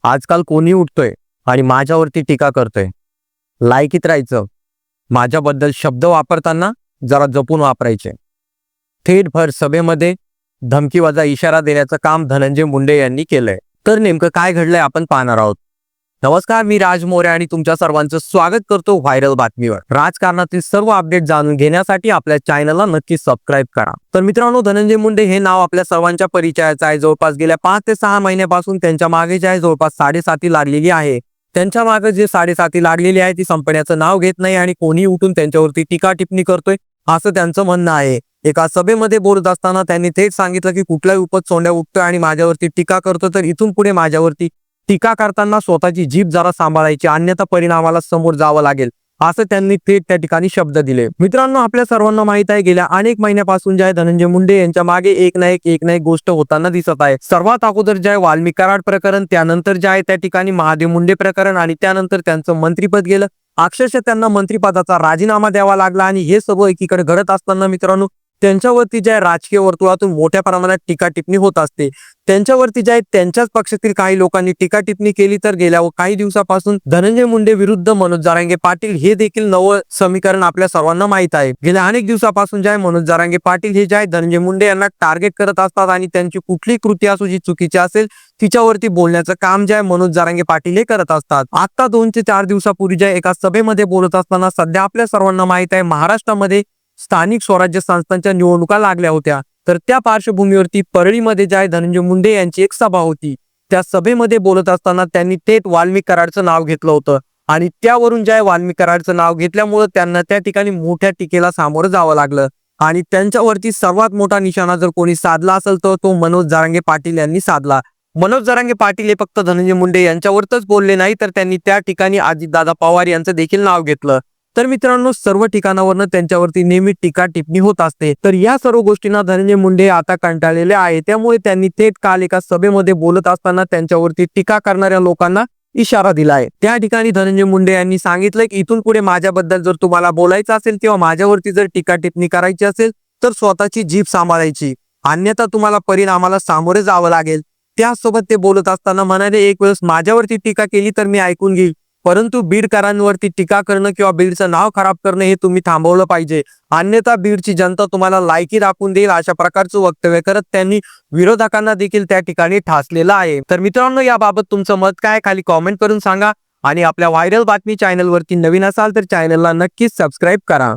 आजकाल कोणी उठतोय आणि माझ्यावरती टीका करतोय. लायकीत राहायचं. माझ्याबद्दल शब्द वापरताना जरा जपून वापरायचे. थेट भर सभेमध्ये धमकीवजा इशारा देण्याचं काम धनंजय मुंडे यांनी केलंय. तर नेमकं काय घडलंय आपण पाहणार आहोत. नमस्कार, मी राज मोरे आणि तुमच्या सर्वांचं स्वागत करतो व्हायरल बातमीवर. राजकारणातील सर्व अपडेट जाणून घेण्यासाठी आपल्या चॅनलला नक्की सबस्क्राईब करा. तर मित्रांनो, धनंजय मुंडे हे नाव आपल्या सर्वांच्या परिचयाचं आहे. जवळपास गेल्या 5 ते 6 महिन्यापासून त्यांच्या मागे जे आहे जवळपास 7.5 लागलेली आहे. त्यांच्या मागे जे 7.5 लागलेली आहे ती संपण्याचं नाव घेत नाही आणि कोणी उठून त्यांच्यावरती टीका टिप्पणी करतोय असं त्यांचं म्हणणं आहे. एका सभेमध्ये बोलत असताना त्यांनी थेट सांगितलं की कुठलाही उपद सोंड्या उठतोय आणि माझ्यावरती टीका करतो, तर इथून पुढे माझ्यावरती टीका करताना स्वतःची जीभ जरा सांभाळायची, अन्यथा परिणामाला समोर जावं लागेल असं त्यांनी थेट त्या ठिकाणी शब्द दिले. मित्रांनो, आपल्या सर्वांना माहित आहे गेल्या अनेक महिन्यापासून जे आहे धनंजय मुंडे यांच्या मागे एक ना एक गोष्ट होताना दिसत आहे. सर्वात अगोदर जे आहे वाल्मिक कराड प्रकरण, त्यानंतर जे आहे त्या ठिकाणी महादेव मुंडे प्रकरण आणि त्यानंतर त्यांचं मंत्रिपद गेलं. अक्षरशः त्यांना मंत्रिपदाचा राजीनामा द्यावा लागला आणि हे सर्व एकीकडे घडत असताना मित्रांनो, त्यांच्यावरती जे राजकीय वर्तुळातून मोठ्या प्रमाणात टीका टिप्पणी होत असते. त्यांच्यावरती जे त्यांच्याच पक्षातील काही लोकांनी टीका टिप्पणी केली, तर गेल्या काही दिवसापासून धनंजय मुंडे विरुद्ध मनोज जरांगे पाटील हे देखील नवं समीकरण आपल्या सर्वांना माहित आहे. गेल्या अनेक दिवसापासून जे आहे मनोज जरांगे पाटील हे जे आहे धनंजय मुंडे यांना टार्गेट करत असतात आणि त्यांची कुठली कृती असो जी चुकीची असेल तिच्यावरती बोलण्याचं काम जे आहे मनोज जरांगे पाटील हे करत असतात. आता 2 ते 4 दिवसापूर्वी जे एका सभेमध्ये बोलत असताना सध्या आपल्या सर्वांना माहित आहे महाराष्ट्रामध्ये स्थानिक स्वराज्य संस्थांच्या निवडणुका लागल्या होत्या. तर त्या पार्श्वभूमीवरती परळीमध्ये जे आहे धनंजय मुंडे यांची एक सभा होती. त्या सभेमध्ये बोलत असताना त्यांनी थेट वाल्मिक कराडचं नाव घेतलं होतं आणि त्यावरून जे आहे वाल्मिक कराडचं नाव घेतल्यामुळे त्यांना त्या ठिकाणी मोठ्या टीकेला सामोरं जावं लागलं आणि त्यांच्यावरती सर्वात मोठा निशाणा जर कोणी साधला असेल तर तो मनोज जरांगे पाटील यांनी साधला. मनोज जरांगे पाटील हे फक्त धनंजय मुंडे यांच्यावरच बोलले नाही, तर त्यांनी त्या ठिकाणी अजितदादा पवार यांचं देखील नाव घेतलं. तर मित्रांनो, सर्व ठिकाणावरनं त्यांच्यावरती नेहमी टीका टिप्पणी होत असते. तर या सर्व गोष्टींना धनंजय मुंडे आता कंटाळलेले आहे. त्यामुळे त्यांनी थेट काल एका सभेमध्ये बोलत असताना त्यांच्यावरती टीका करणाऱ्या लोकांना इशारा दिलाय. त्या ठिकाणी धनंजय मुंडे यांनी सांगितलं की इथून पुढे माझ्याबद्दल जर तुम्हाला बोलायचं असेल किंवा माझ्यावरती जर टीका टिप्पणी करायची असेल तर स्वतःची जीभ सांभाळायची, अन्यथा तुम्हाला परिणामाला सामोरे जावं लागेल. त्यासोबत ते बोलत असताना म्हणाले, एक वेळेस माझ्यावरती टीका केली तर मी ऐकून घेईल, परंतु बीडकरांवरती टीका करणं किंवा बीडचं नाव खराब करणं हे तुम्ही थांबवलं पाहिजे, अन्यथा बीडची जनता तुम्हाला लायकी दाखवून देईल अशा प्रकारचं वक्तव्य करत त्यांनी विरोधकांना देखील त्या ठिकाणी ठासलेलं आहे. तर मित्रांनो, याबाबत तुमचं मत काय खाली कॉमेंट करून सांगा आणि आपल्या व्हायरल बातमी चॅनलवरती नवीन असाल तर चॅनलला नक्कीच सबस्क्राईब करा.